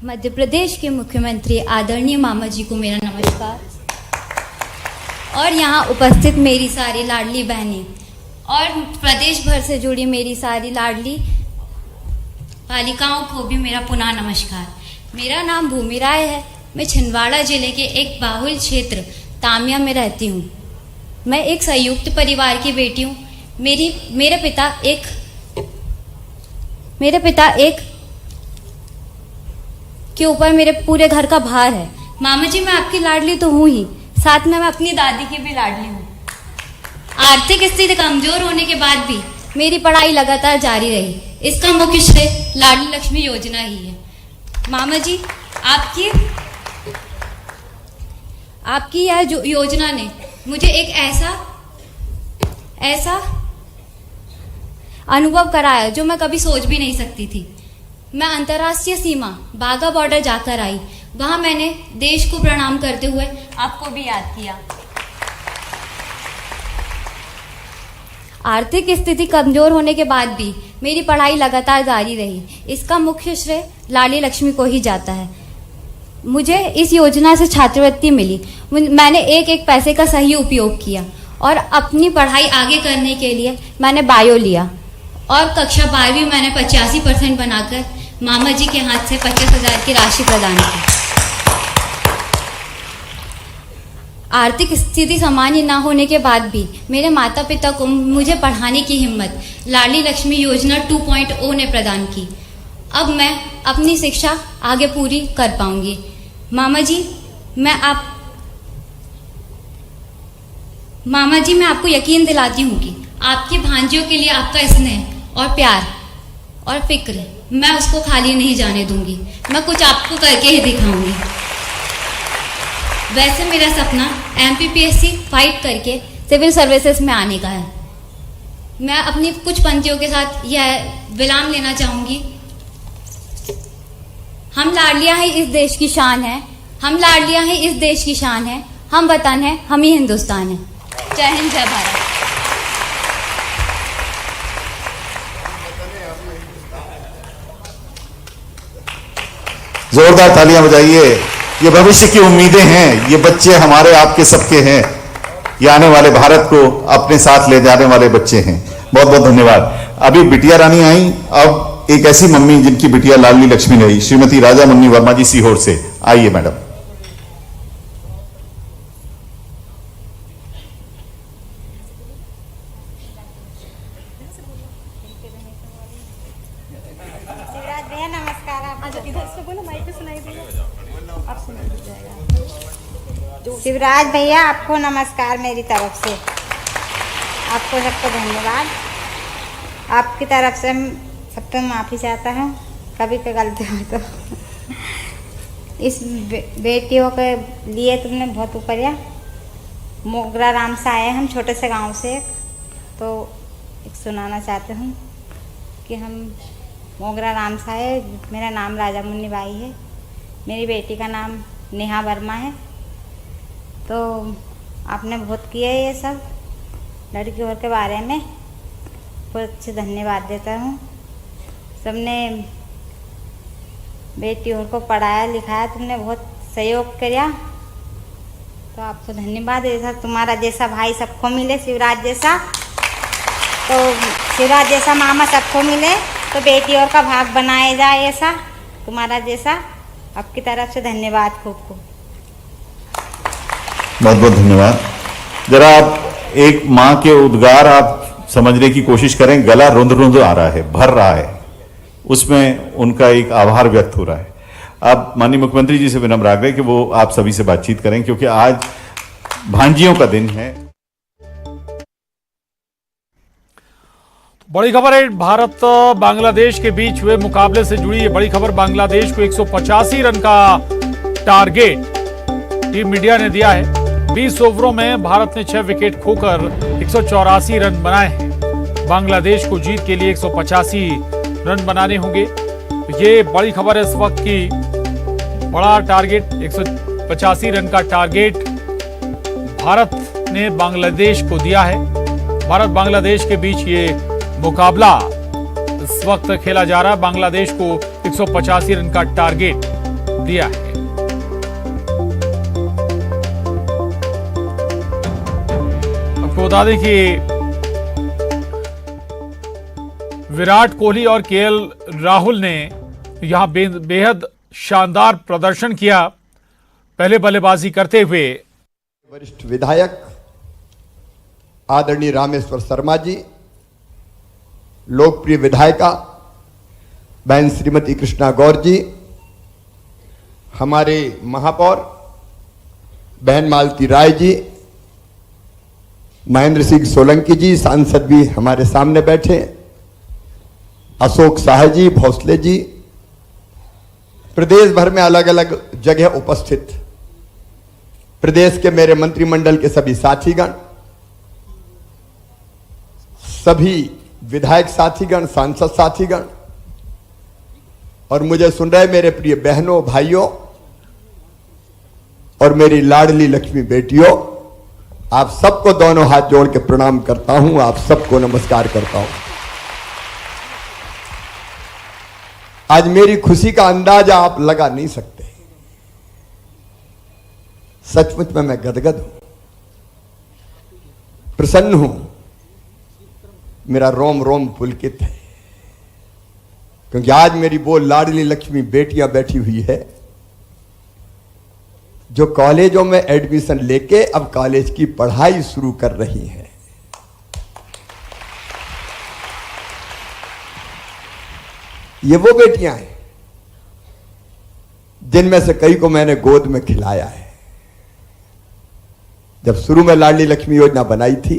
मध्य प्रदेश के मुख्यमंत्री आदरणीय मामा जी को मेरा नमस्कार। और यहाँ उपस्थित मेरी सारी लाडली बहनें और प्रदेश भर से जुड़ी मेरी सारी लाडली बालिकाओं को भी मेरा पुनः नमस्कार। मेरा नाम भूमि राय है। मैं छिंदवाड़ा जिले के एक बाहुल क्षेत्र तामिया में रहती हूँ। मैं एक संयुक्त परिवार की बेटी हूँ। मेरे पिता एक के ऊपर मेरे पूरे घर का भार है। मामा जी, मैं आपकी लाडली तो हूँ ही, साथ में मैं अपनी दादी की भी लाडली हूँ। आर्थिक स्थिति कमजोर होने के बाद भी मेरी पढ़ाई लगातार जारी रही। इसका मुख्य श्रेय लाडली लक्ष्मी योजना ही है। मामा जी, आपकी यह योजना ने मुझे एक ऐसा अनुभव कराया जो मैं कभी सोच भी नहीं सकती थी। मैं अंतर्राष्ट्रीय सीमा बाघा बॉर्डर जाकर आई। वहां मैंने देश को प्रणाम करते हुए आपको भी याद किया। आर्थिक स्थिति कमजोर होने के बाद भी मेरी पढ़ाई लगातार जारी रही। इसका मुख्य श्रेय लाडली लक्ष्मी को ही जाता है। मुझे इस योजना से छात्रवृत्ति मिली। मैंने एक पैसे का सही उपयोग किया और अपनी पढ़ाई आगे करने के लिए मैंने बायो लिया और कक्षा 12वीं मैंने 85% बनाकर मामा जी के हाथ से 50,000 की राशि प्रदान की। आर्थिक स्थिति सामान्य न होने के बाद भी मेरे माता पिता को मुझे पढ़ाने की हिम्मत लाडली लक्ष्मी योजना 2.0 ने प्रदान की। अब मैं अपनी शिक्षा आगे पूरी कर पाऊंगी। मामा जी, मैं आपको यकीन दिलाती हूँ कि आपकी भांजियों के लिए आपका स्नेह और प्यार और फिक्र मैं उसको खाली नहीं जाने दूंगी। मैं कुछ आपको करके ही दिखाऊंगी। वैसे मेरा सपना MPPSC फाइट करके सिविल सर्विसेज में आने का है। मैं अपनी कुछ पंक्तियों के साथ यह विराम लेना चाहूंगी। हम लाडलियां हैं इस देश की शान है। हम लाडलियां हैं इस देश की शान है। हम वतन है, हम ही हिंदुस्तान है। जय हिंद, जय भारत। जोरदार तालियां बजाइए। ये भविष्य की उम्मीदें हैं। ये बच्चे हमारे आपके सबके हैं। ये आने वाले भारत को अपने साथ ले जाने वाले बच्चे हैं। बहुत बहुत धन्यवाद। अभी बिटिया रानी आई। अब एक ऐसी मम्मी जिनकी बिटिया लाडली लक्ष्मी रही, श्रीमती राजा मुन्नी वर्मा जी सीहोर से। आइए मैडम। शिवराज भैया, आपको नमस्कार मेरी तरफ से। आपको सबको धन्यवाद। आपकी तरफ से सबको माफ़ी चाहता हूँ कभी कोई गलती हो तो। इस बेटियों के लिए तुमने बहुत ऊपर मोगरा राम से आए। हम छोटे से गांव से तो एक सुनाना चाहते हूँ कि हम मोगरा राम से आए। मेरा नाम राजा मुन्नी बाई है। मेरी बेटी का नाम नेहा वर्मा है। तो आपने बहुत किया है ये सब लड़कियों के बारे में। बहुत अच्छे धन्यवाद देता हूँ। सबने बेटियों को पढ़ाया लिखाया, तुमने बहुत सहयोग किया। तो आपको धन्यवाद। ऐसा तुम्हारा जैसा भाई सबको मिले, शिवराज जैसा। तो शिवराज जैसा मामा सबको मिले तो बेटियों का भाग बनाया जाए ऐसा तुम्हारा जैसा। आपकी तरफ से धन्यवाद खूब खूब। बहुत बहुत धन्यवाद। जरा आप एक मां के उद्गार आप समझने की कोशिश करें। गला रुंध रुंध आ रहा है, भर रहा है, उसमें उनका एक आभार व्यक्त हो रहा है। आप माननीय मुख्यमंत्री जी से विनम्र आग्रह कि वो आप सभी से बातचीत करें, क्योंकि आज भांजियों का दिन है। बड़ी खबर है, भारत बांग्लादेश के बीच हुए मुकाबले से जुड़ी ये बड़ी खबर। बांग्लादेश को 185 रन का टारगेट टीम इंडिया ने दिया है। 20 ओवरों में भारत ने 6 विकेट खोकर 184 रन बनाए हैं। बांग्लादेश को जीत के लिए 185 रन बनाने होंगे। ये बड़ी खबर है इस वक्त की। बड़ा टारगेट, 185 रन का टारगेट भारत ने बांग्लादेश को दिया है। भारत बांग्लादेश के बीच ये मुकाबला इस वक्त खेला जा रहा है। बांग्लादेश को 185 रन का टारगेट दिया है। आपको बता दें कि विराट कोहली और केएल राहुल ने यहां बेहद शानदार प्रदर्शन किया। पहले बल्लेबाजी करते हुए वरिष्ठ विधायक आदरणीय रामेश्वर शर्मा जी, लोकप्रिय विधायिका बहन श्रीमती कृष्णा गौर जी, हमारे महापौर बहन मालती राय जी, महेंद्र सिंह सोलंकी जी सांसद भी हमारे सामने बैठे, अशोक शाह जी, भोसले जी, प्रदेश भर में अलग अलग जगह उपस्थित प्रदेश के मेरे मंत्रिमंडल के सभी साथीगण, सभी विधायक साथीगण, सांसद साथीगण और मुझे सुन रहे मेरे प्रिय बहनों, भाइयों और मेरी लाडली लक्ष्मी बेटियों, आप सबको दोनों हाथ जोड़ के प्रणाम करता हूं, आप सबको नमस्कार करता हूं। आज मेरी खुशी का अंदाजा आप लगा नहीं सकते। सचमुच में मैं गदगद हूं, प्रसन्न हूं, मेरा रोम रोम पुलकित है, क्योंकि आज मेरी वो लाडली लक्ष्मी बेटियां बैठी हुई है जो कॉलेजों में एडमिशन लेके अब कॉलेज की पढ़ाई शुरू कर रही हैं। ये वो बेटियां हैं जिनमें से कई को मैंने गोद में खिलाया है। जब शुरू में लाडली लक्ष्मी योजना बनाई थी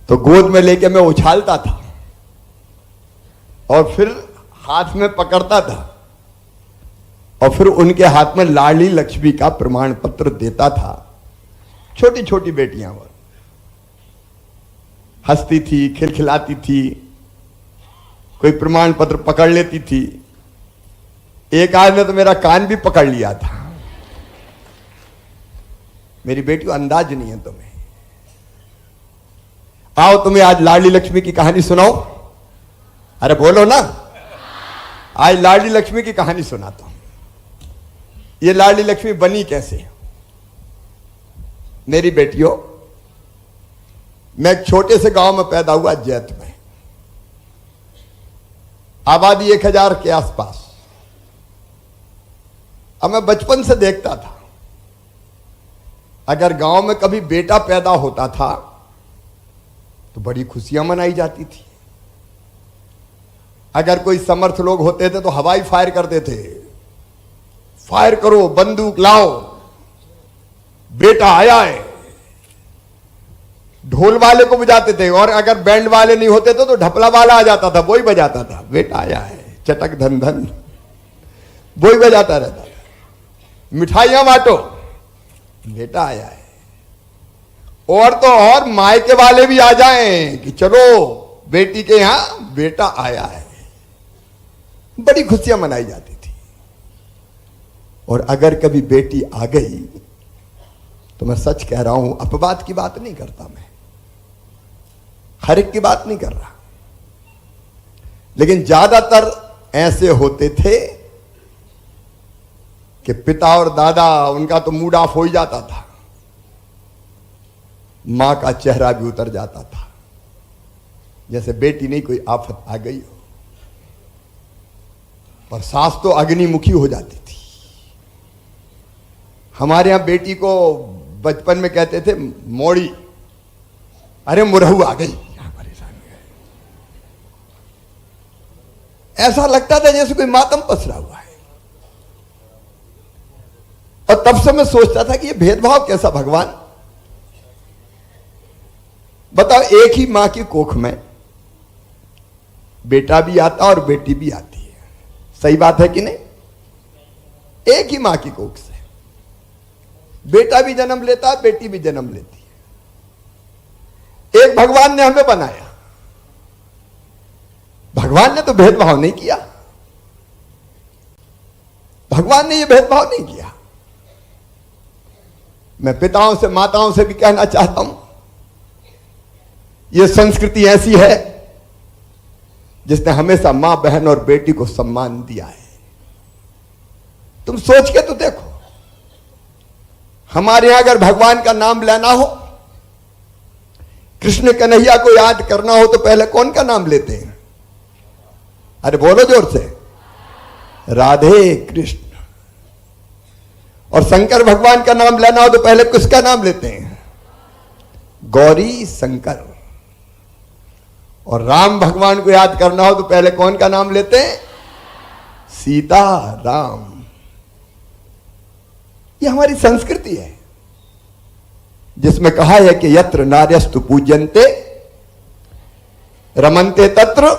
तो गोद में लेके मैं उछालता था और फिर हाथ में पकड़ता था और फिर उनके हाथ में लाडली लक्ष्मी का प्रमाण पत्र देता था। छोटी छोटी बेटियां वो हंसती थी, खिलखिलाती थी, कोई प्रमाण पत्र पकड़ लेती थी। एक आज ने तो मेरा कान भी पकड़ लिया था। मेरी बेटी को अंदाज नहीं है तुम्हें। आओ तुम्हें आज लाडली लक्ष्मी की कहानी सुनाओ। अरे बोलो ना, आज लाडली लक्ष्मी की कहानी सुनाता हूं। ये लाडली लक्ष्मी बनी कैसे? मेरी बेटियों, मैं एक छोटे से गांव में पैदा हुआ, जैत में, आबादी 1000 के आसपास। अब मैं बचपन से देखता था, अगर गांव में कभी बेटा पैदा होता था तो बड़ी खुशियां मनाई जाती थी। अगर कोई समर्थ लोग होते थे तो हवाई फायर करते थे, फायर करो, बंदूक लाओ, बेटा आया है। ढोल वाले को बजाते थे, और अगर बैंड वाले नहीं होते थे तो ढपला वाला आ जाता था, वही बजाता था, बेटा आया है, चटक धन धन, वही बजाता रहता था। मिठाइयां बांटो, बेटा आया है। और तो और मायके वाले भी आ जाएं कि चलो बेटी के यहां बेटा आया है। बड़ी खुशियां मनाई जाती थी। और अगर कभी बेटी आ गई तो मैं सच कह रहा हूं, अपवाद की बात नहीं करता, मैं हर एक की बात नहीं कर रहा, लेकिन ज्यादातर ऐसे होते थे कि पिता और दादा, उनका तो मूड ऑफ हो ही जाता था, मां का चेहरा भी उतर जाता था, जैसे बेटी नहीं कोई आफत आ गई हो। और सास तो अग्निमुखी हो जाती थी। हमारे यहां बेटी को बचपन में कहते थे मोड़ी, अरे मुरहू आ गई, यहां परेशान है। ऐसा लगता था जैसे कोई मातम पसरा हुआ है। और तब से मैं सोचता था कि ये भेदभाव कैसा भगवान। बताओ, एक ही मां की कोख में बेटा भी आता और बेटी भी आती है। सही बात है कि नहीं? एक ही मां की कोख से बेटा भी जन्म लेता है, बेटी भी जन्म लेती है। एक भगवान ने हमें बनाया, भगवान ने तो भेदभाव नहीं किया। भगवान ने यह भेदभाव नहीं किया। मैं पिताओं से, माताओं से भी कहना चाहता हूं, यह संस्कृति ऐसी है जिसने हमेशा मां, बहन और बेटी को सम्मान दिया है। तुम सोच के तो देखो, हमारे यहां अगर भगवान का नाम लेना हो, कृष्ण कन्हैया को याद करना हो, तो पहले कौन का नाम लेते हैं? अरे बोलो जोर से, राधे कृष्ण। और शंकर भगवान का नाम लेना हो तो पहले किसका नाम लेते हैं? गौरी शंकर। और राम भगवान को याद करना हो तो पहले कौन का नाम लेते हैं? सीता राम। ये हमारी संस्कृति है, जिसमें कहा है कि यत्र नार्यस्तु पूज्यन्ते रमन्ते तत्र